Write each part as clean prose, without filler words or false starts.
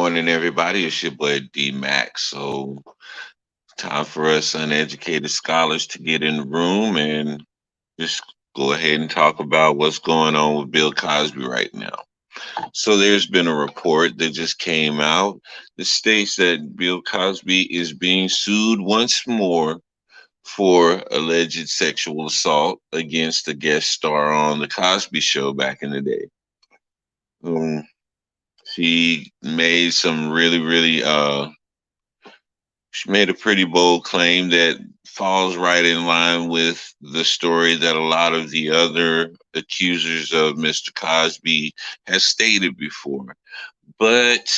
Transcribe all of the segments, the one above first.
morning, everybody. It's your boy D Max. Time for us uneducated scholars to get in the room and just go ahead and talk about what's going on with Bill Cosby right now. So, there's been a report that just came out that states that Bill Cosby is being sued once more for alleged sexual assault against a guest star on The Cosby Show back in the day. Um, she made some she made a pretty bold claim that falls right in line with the story that a lot of the other accusers of Mr. Cosby has stated before. But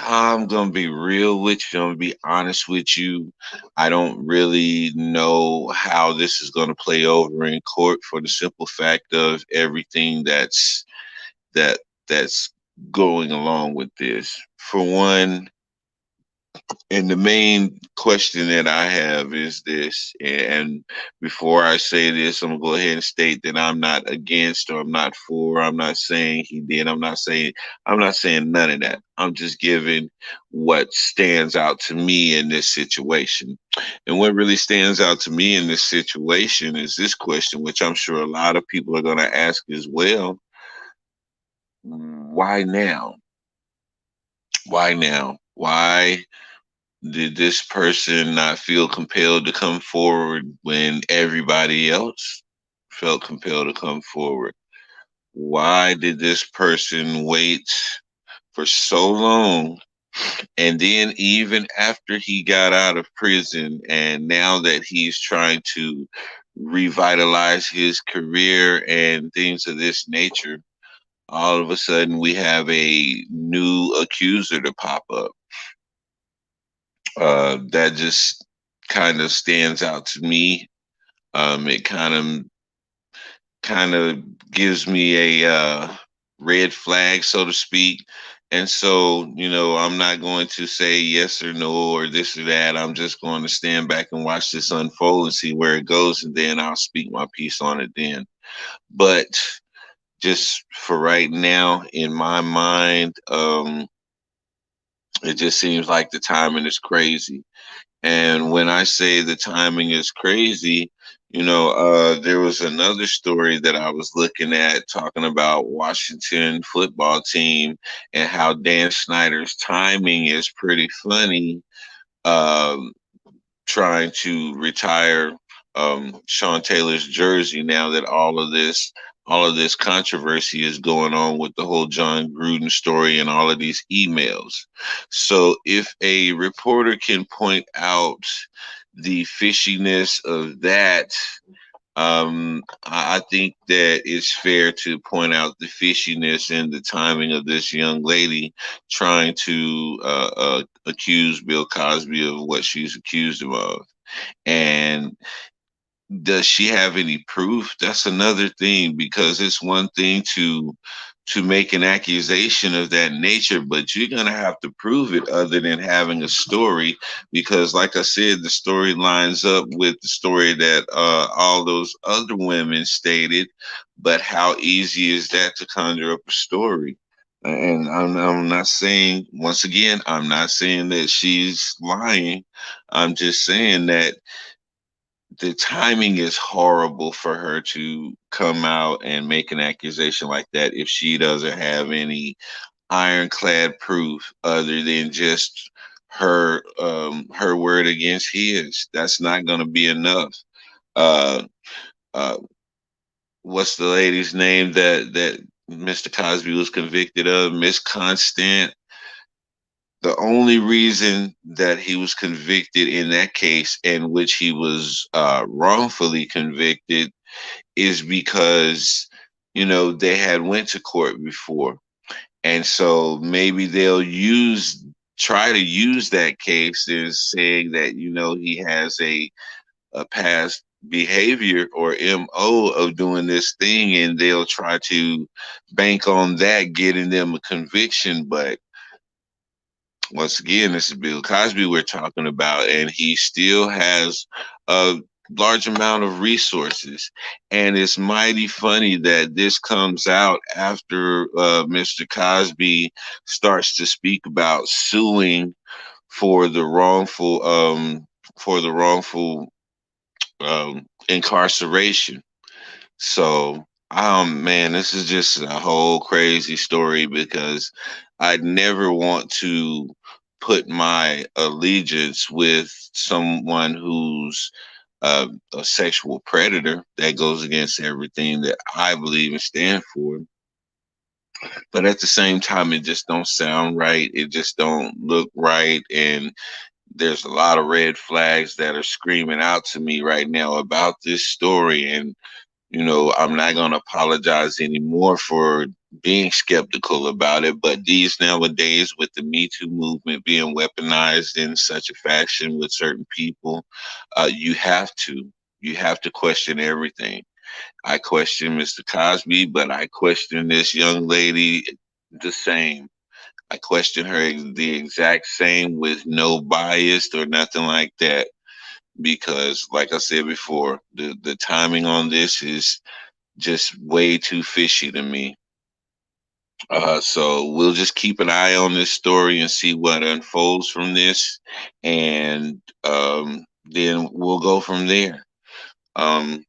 I'm going to be real with you. I'm going to be honest with you. I don't really know how this is going to play over in court for the simple fact of everything that that's going along with this. For one, and the main question that I have is this, and before I say this, I'm gonna go ahead and state that I'm not against or I'm not for. I'm not saying he did. I'm not saying none of that. I'm just giving what stands out to me in this situation. And what really stands out to me in this situation is this question, which I'm sure a lot of people are gonna ask as well. Why now? Why now? Why did this person not feel compelled to come forward when everybody else felt compelled to come forward? Why did this person wait for so long? And then, even after he got out of prison, and now that he's trying to revitalize his career and things of this nature, all of a sudden we have a new accuser to pop up. That just kind of stands out to me. It kind of gives me a red flag, so to speak. And so, I'm not going to say yes or no or this or that. I'm just going to stand back and watch this unfold and see where it goes, and then I'll speak my piece on it then. But just for right now, in my mind, it just seems like the timing is crazy. And when I say the timing is crazy, there was another story that I was looking at talking about Washington football team and how Dan Snyder's timing is pretty funny. Um, Trying to retire Sean Taylor's jersey now that all of this controversy is going on with the whole John Gruden story and all of these emails. So if a reporter can point out the fishiness of that, I think that it's fair to point out the fishiness and the timing of this young lady trying to accuse Bill Cosby of what she's accused him of. And does she have any proof? That's another thing, because it's one thing to make an accusation of that nature, but you're going to have to prove it other than having a story, because like I said, the story lines up with the story that all those other women stated. But how easy is that to conjure up a story? And I'm not saying, once again, I'm not saying that she's lying. I'm just saying that the timing is horrible for her to come out and make an accusation like that if she doesn't have any ironclad proof other than just her word against his. That's not going to be enough. Uh, uh, what's the lady's name that Mr. Cosby was convicted of? Miss Constant. The only reason that he was convicted in that case, in which he was wrongfully convicted, is because they had went to court before, and so maybe they'll try to use that case as saying that he has a past behavior or MO of doing this thing, and they'll try to bank on that getting them a conviction. But once again, this is Bill Cosby we're talking about, and he still has large amount of resources. And it's mighty funny that this comes out after Mr. Cosby starts to speak about suing for the wrongful incarceration. So, man, this is just a whole crazy story because I'd never want to put my allegiance with someone who's a sexual predator. That goes against everything that I believe and stand for. But at the same time, it just don't sound right. It just don't look right, and there's a lot of red flags that are screaming out to me right now about this story. And I'm not going to apologize anymore for being skeptical about it. But these nowadays, with the Me Too movement being weaponized in such a fashion with certain people, you have to. You have to question everything. I question Mr. Cosby, but I question this young lady the same. I question her the exact same with no bias or nothing like that. Because, like I said before, the timing on this is just way too fishy to me. So we'll just keep an eye on this story and see what unfolds from this, and then we'll go from there. Um,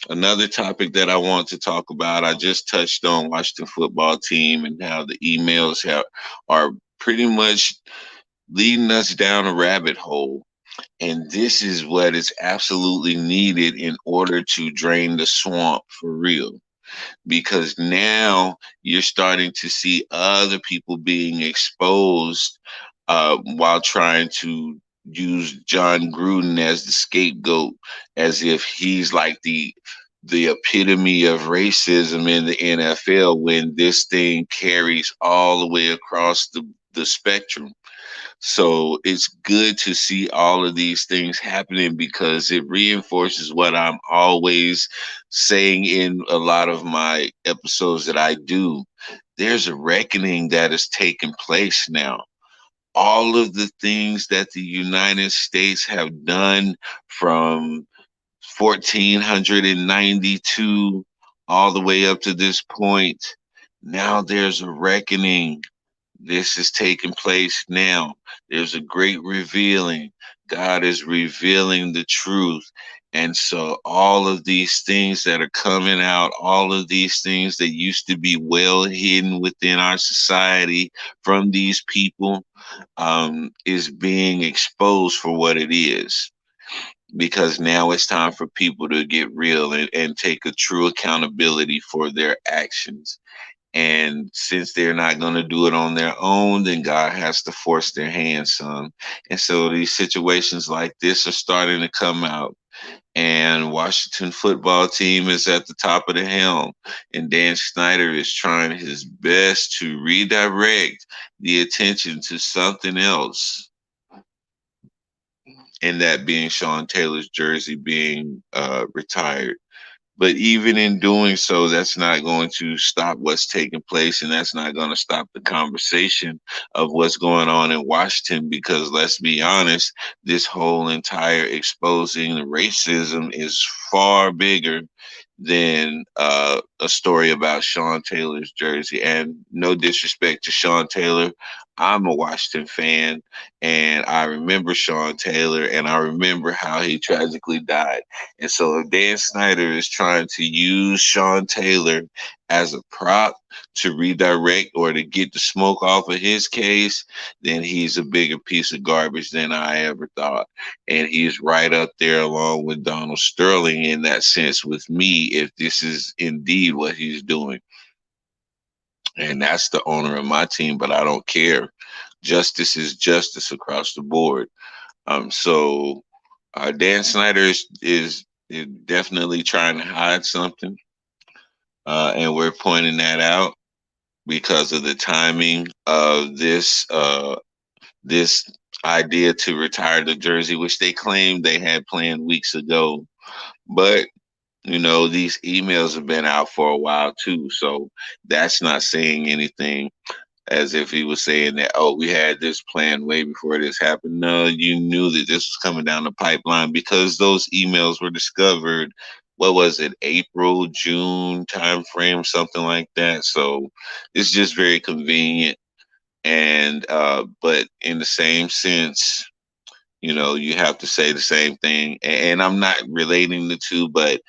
Another topic that I want to talk about, I just touched on Washington football team and how the are pretty much leading us down a rabbit hole. And this is what is absolutely needed in order to drain the swamp for real, because now you're starting to see other people being exposed while trying to use John Gruden as the scapegoat, as if he's like the epitome of racism in the NFL, when this thing carries all the way across the spectrum. So it's good to see all of these things happening because it reinforces what I'm always saying in a lot of my episodes that I do. There's a reckoning that is taking place now. All of the things that the United States have done from 1492 all the way up to this point, now there's a reckoning. This is taking place now. There's a great revealing. God is revealing the truth. And so all of these things that are coming out, all of these things that used to be well hidden within our society from these people, is being exposed for what it is. Because now it's time for people to get real and take a true accountability for their actions. And since they're not going to do it on their own, then God has to force their hand some. And so these situations like this are starting to come out. And Washington football team is at the top of the helm. And Dan Snyder is trying his best to redirect the attention to something else. And that being Sean Taylor's jersey being retired. But even in doing so, that's not going to stop what's taking place, and that's not going to stop the conversation of what's going on in Washington. Because let's be honest, this whole entire exposing the racism is far bigger than a story about Sean Taylor's jersey. And no disrespect to Sean Taylor, I'm a Washington fan, and I remember Sean Taylor, and I remember how he tragically died. And so if Dan Snyder is trying to use Sean Taylor as a prop to redirect or to get the smoke off of his case, then he's a bigger piece of garbage than I ever thought. And he's right up there along with Donald Sterling in that sense with me, if this is indeed what he's doing. And that's the owner of my team, but I don't care. Justice is justice across the board. So Dan Snyder is definitely trying to hide something, and we're pointing that out because of the timing of this idea to retire the jersey, which they claimed they had planned weeks ago. But these emails have been out for a while too, so that's not saying anything. as if he was saying that, oh, we had this plan way before this happened. No, you knew that this was coming down the pipeline because those emails were discovered. What was it, April, June time frame, something like that. So it's just very convenient. And but in the same sense, you have to say the same thing. And I'm not relating the two, but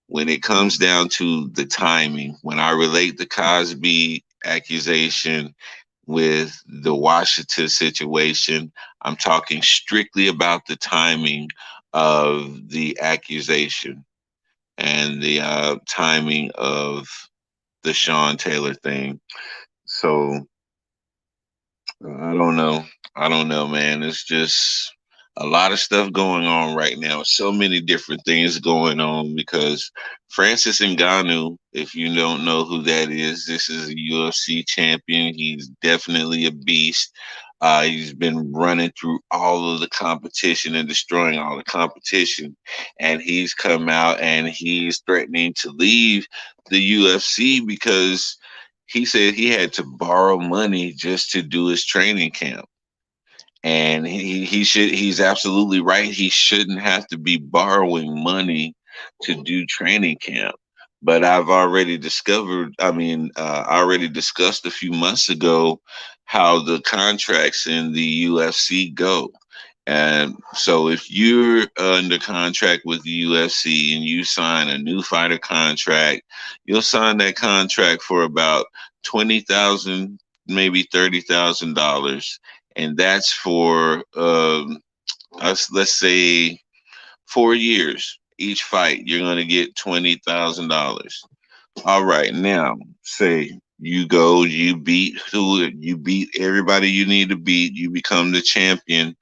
when it comes down to the timing, when I relate the Cosby accusation with the Washington situation, I'm talking strictly about the timing of the accusation and the timing of the Sean Taylor thing. So I don't know. I don't know, man. It's just a lot of stuff going on right now. So many different things going on because Francis Ngannou, if you don't know who that is, this is a UFC champion. He's definitely a beast. He's been running through all of the competition and destroying all the competition. And he's come out and he's threatening to leave the UFC because he said he had to borrow money just to do his training camp. And he's absolutely right. He shouldn't have to be borrowing money to do training camp. But I've already discovered, I already discussed a few months ago how the contracts in the UFC go. And so if you're under contract with the UFC and you sign a new fighter contract, you'll sign that contract for about 20,000, maybe $30,000, and that's for us. Let's say 4 years. Each fight, you're gonna get $20,000. All right, now say you go, you beat everybody you need to beat, you become the champion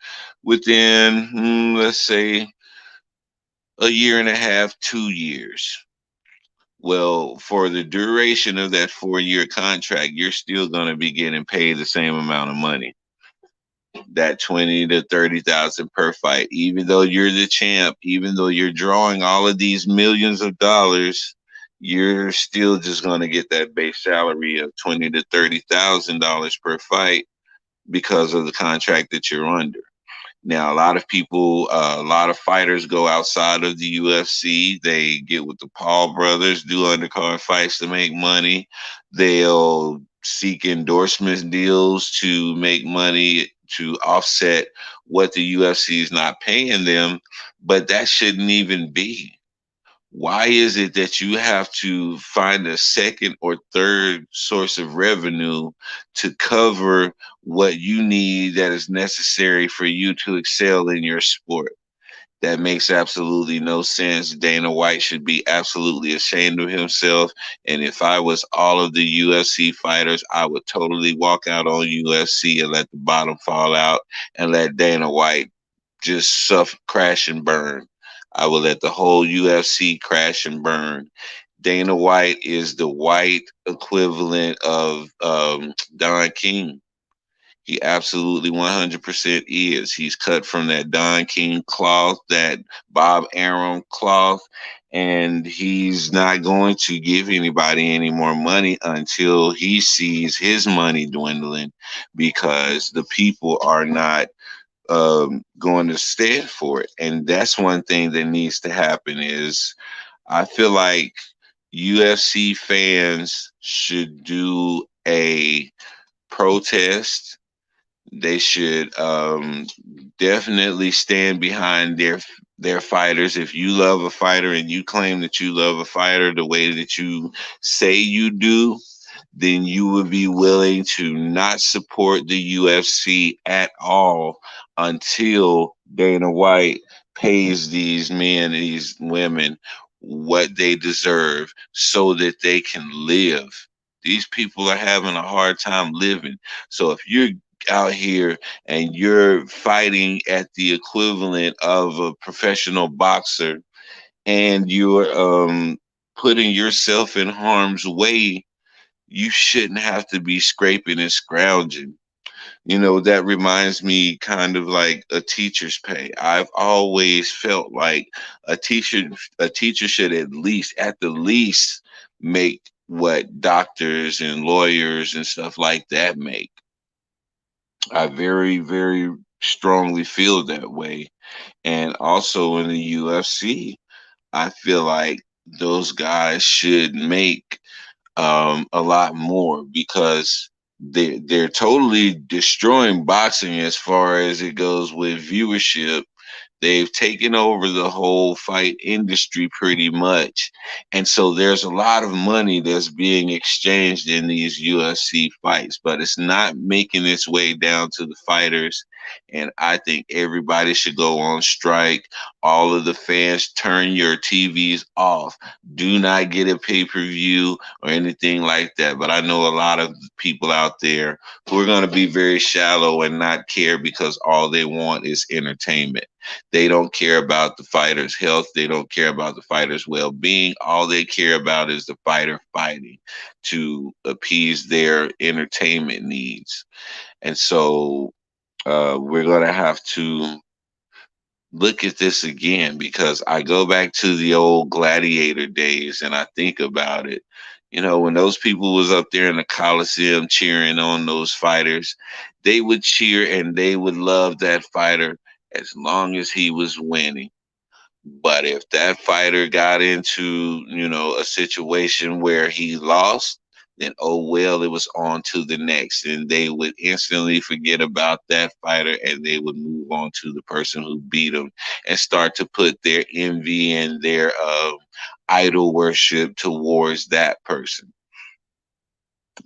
within, let's say, a year and a half, 2 years. Well, for the duration of that 4 year contract, you're still going to be getting paid the same amount of money, that 20 to 30,000 per fight, even though you're the champ, even though you're drawing all of these millions of dollars, you're still just going to get that base salary of 20 to $30,000 per fight because of the contract that you're under. Now, a lot of people, a lot of fighters go outside of the UFC. They get with the Paul brothers, do undercard fights to make money. They'll seek endorsement deals to make money to offset what the UFC is not paying them. But that shouldn't even be. Why is it that you have to find a second or third source of revenue to cover what you need that is necessary for you to excel in your sport? That makes absolutely no sense. Dana White should be absolutely ashamed of himself. And if I was all of the UFC fighters, I would totally walk out on UFC and let the bottom fall out and let Dana White just suffer, crash and burn. I will let the whole UFC crash and burn. Dana White is the white equivalent of Don King. He absolutely 100% is. He's cut from that Don King cloth, that Bob Arum cloth, and he's not going to give anybody any more money until he sees his money dwindling because the people are not going to stand for it. And that's one thing that needs to happen is I feel like UFC fans should do a protest. They should definitely stand behind their fighters. If you love a fighter and you claim that you love a fighter the way that you say you do, then you would be willing to not support the UFC at all until Dana White pays these men, these women, what they deserve so that they can live. These people are having a hard time living. So if you're out here and you're fighting at the equivalent of a professional boxer and you're putting yourself in harm's way, you shouldn't have to be scraping and scrounging. That reminds me kind of like a teacher's pay. I've always felt like a teacher should at the least make what doctors and lawyers and stuff like that make. I very, very strongly feel that way. And also in the UFC, I feel like those guys should make a lot more because they're totally destroying boxing as far as it goes with viewership. They've taken over the whole fight industry pretty much. And so there's a lot of money that's being exchanged in these UFC fights, but it's not making its way down to the fighters. And I think everybody should go on strike. All of the fans, turn your TVs off. Do not get a pay per view or anything like that. But I know a lot of people out there who are going to be very shallow and not care because all they want is entertainment. They don't care about the fighter's health. They don't care about the fighter's well being. All they care about is the fighter fighting to appease their entertainment needs. And so we're going to have to look at this again because I go back to the old gladiator days and I think about it. You know, when those people was up there in the Coliseum cheering on those fighters, they would cheer and they would love that fighter as long as he was winning. But if that fighter got into, a situation where he lost, then oh well, it was on to the next. And they would instantly forget about that fighter and they would move on to the person who beat them and start to put their envy and their idol worship towards that person.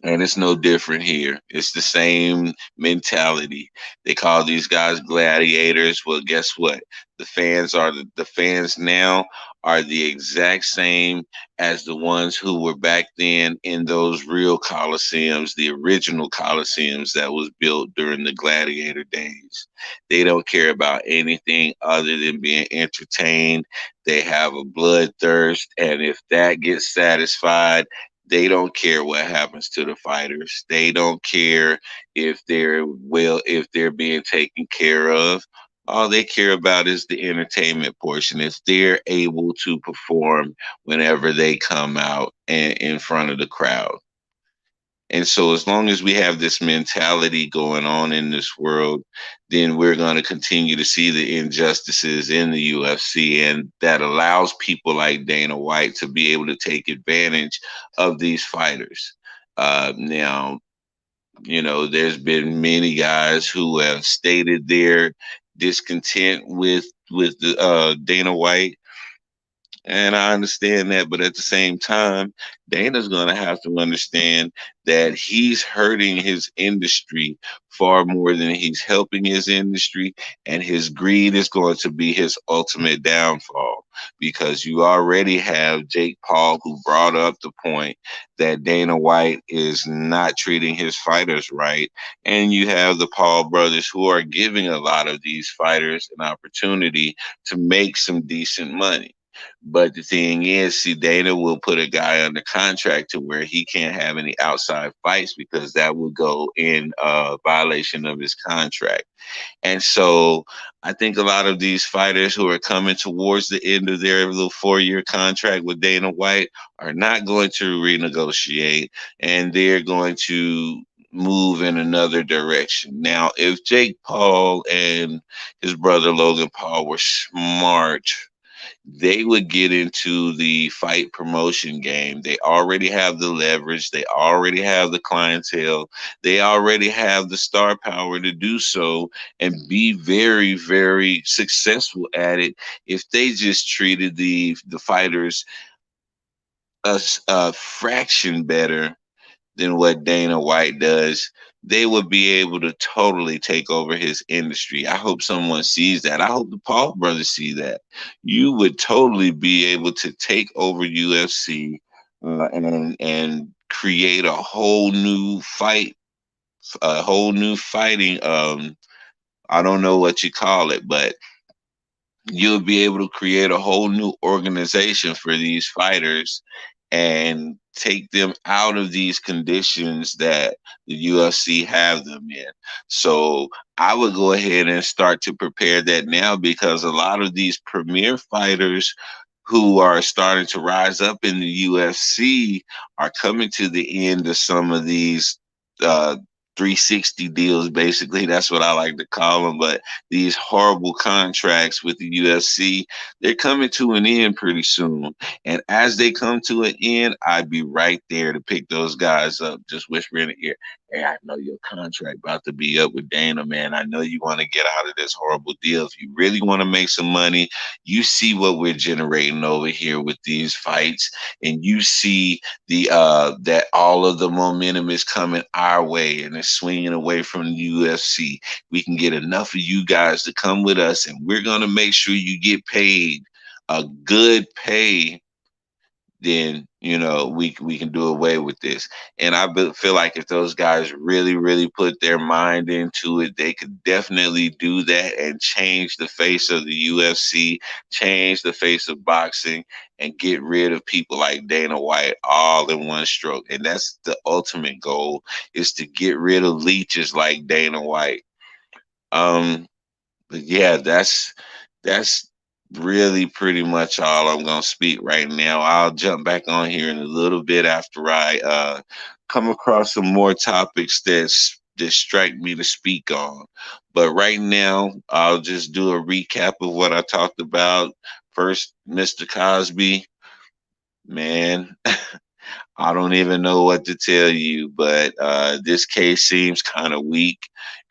And it's no different here. It's the same mentality. They call these guys gladiators. Well, guess what? The fans now are the exact same as the ones who were back then in those real coliseums, the original coliseums that was built during the gladiator days. They don't care about anything other than being entertained. They have a bloodthirst, and if that gets satisfied, they don't care what happens to the fighters. They don't care if they're being taken care of. All they care about is the entertainment portion. If they're able to perform whenever they come out and in front of the crowd. And so, as long as we have this mentality going on in this world, then we're going to continue to see the injustices in the UFC. And that allows people like Dana White to be able to take advantage of these fighters. Now, there's been many guys who have stated their discontent with the Dana White, and I understand that, but at the same time, Dana's going to have to understand that he's hurting his industry far more than he's helping his industry, and his greed is going to be his ultimate downfall because you already have Jake Paul who brought up the point that Dana White is not treating his fighters right, and you have the Paul brothers who are giving a lot of these fighters an opportunity to make some decent money. But the thing is, see, Dana will put a guy under contract to where he can't have any outside fights because that would go in violation of his contract. And so I think a lot of these fighters who are coming towards the end of their little 4-year contract with Dana White are not going to renegotiate and they're going to move in another direction. Now, if Jake Paul and his brother Logan Paul were smart, they would get into the fight promotion game. They already have the leverage, they already have the clientele, they already have the star power to do so and be very, very successful at it if they just treated the fighters a fraction better than what Dana White does. They would be able to totally take over his industry. I hope someone sees that. I hope the Paul brothers see that. You would totally be able to take over UFC and create a whole new fighting. I don't know what you call it, but you'll be able to create a whole new organization for these fighters and take them out of these conditions that the UFC have them in. So I would go ahead and start to prepare that now because a lot of these premier fighters who are starting to rise up in the UFC are coming to the end of some of these uh, 360 deals. Basically, that's what I like to call them. But these horrible contracts with the UFC, they're coming to an end pretty soon. And as they come to an end, I'd be right there to pick those guys up, just whisper in the ear, "Hey, I know your contract about to be up with Dana, man. I know you want to get out of this horrible deal. If you really want to make some money, you see what we're generating over here with these fights, and you see the that all of the momentum is coming our way and it's swinging away from the UFC. We can get enough of you guys to come with us, and we're gonna make sure you get paid a good pay, then we can do away with this." And feel like if those guys really put their mind into it, they could definitely do that and change the face of the UFC, change the face of boxing, and get rid of people like Dana White all in one stroke. And that's the ultimate goal, is to get rid of leeches like Dana White. But yeah, that's really pretty much all I'm gonna speak right now. I'll jump back on here in a little bit after I come across some more topics that strike me to speak on. But right now, I'll just do a recap of what I talked about. First, Mr. Cosby, man. I don't even know what to tell you, but this case seems kind of weak.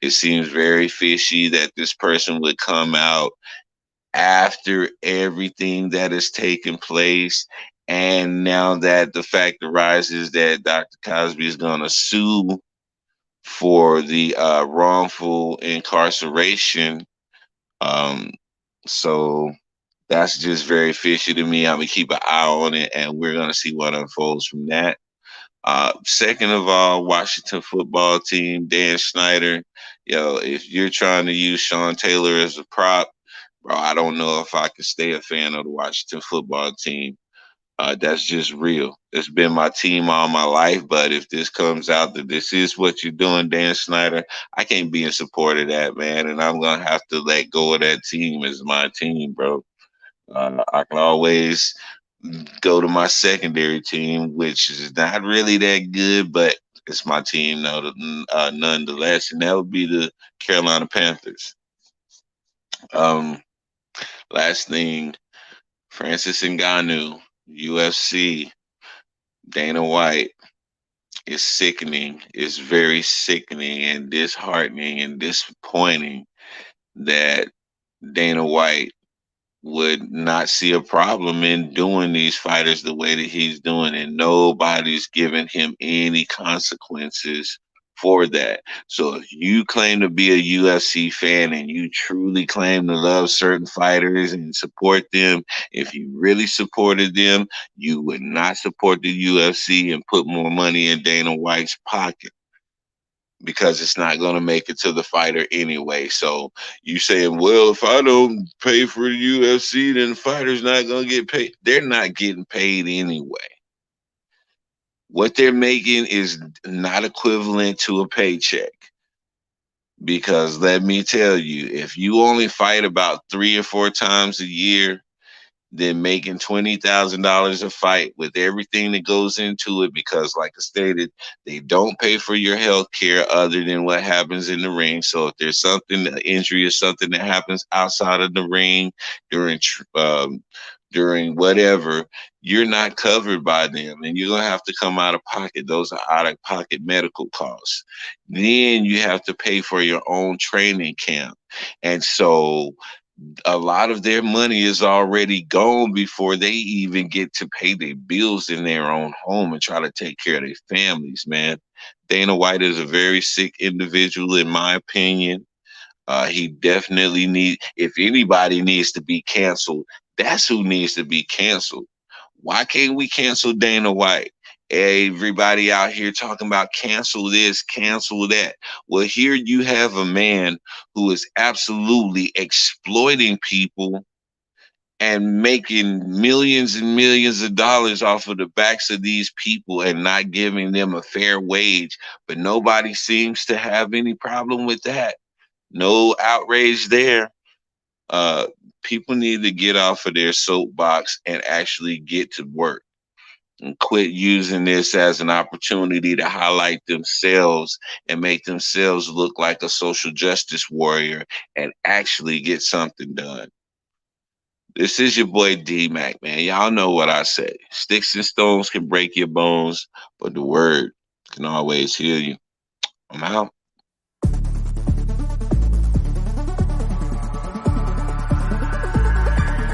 It seems very fishy that this person would come out after everything that has taken place. And now that the fact arises that Dr. Cosby is going to sue for the wrongful incarceration. Um, so that's just very fishy to me. I'm going to keep an eye on it, and we're going to see what unfolds from that. Second of all, Washington football team, Dan Snyder. If you're trying to use Sean Taylor as a prop, bro, I don't know if I could stay a fan of the Washington football team. That's just real. It's been my team all my life, but if this comes out that this is what you're doing, Dan Snyder, I can't be in support of that, man. And I'm gonna have to let go of that team as my team, bro. I can always go to my secondary team, which is not really that good, but it's my team nonetheless, and that would be the Carolina Panthers. Um, Last thing, Francis Ngannou, UFC, Dana White. Is sickening. It's very sickening and disheartening and disappointing that Dana White would not see a problem in doing these fighters the way that he's doing, and nobody's giving him any consequences for that. So if you claim to be a UFC fan and you truly claim to love certain fighters and support them, if you really supported them, you would not support the UFC and put more money in Dana White's pocket, because it's not going to make it to the fighter anyway. So you saying, well, if I don't pay for the UFC, then the fighter's not going to get paid. They're not getting paid anyway. What they're making is not equivalent to a paycheck. Because let me tell you, if you only fight about 3 or 4 times a year, than making $20,000 a fight with everything that goes into it. Because, like I stated, they don't pay for your health care other than what happens in the ring. So if there's something, an injury or something that happens outside of the ring during during whatever, you're not covered by them, and you're gonna have to come out of pocket. Those are out of pocket medical costs. Then you have to pay for your own training camp, and so a lot of their money is already gone before they even get to pay their bills in their own home and try to take care of their families, man. Dana White is a very sick individual, in my opinion. He definitely if anybody needs to be canceled, that's who needs to be canceled. Why can't we cancel Dana White? Everybody out here talking about cancel this, cancel that. Well, here you have a man who is absolutely exploiting people and making millions and millions of dollars off of the backs of these people and not giving them a fair wage. But nobody seems to have any problem with that. No outrage there. Uh, People need to get off of their soapbox and actually get to work and quit using this as an opportunity to highlight themselves and make themselves look like a social justice warrior and actually get something done. This is your boy D Mac, man. Y'all know what I say. Sticks and stones can break your bones, but the word can always heal you. I'm out.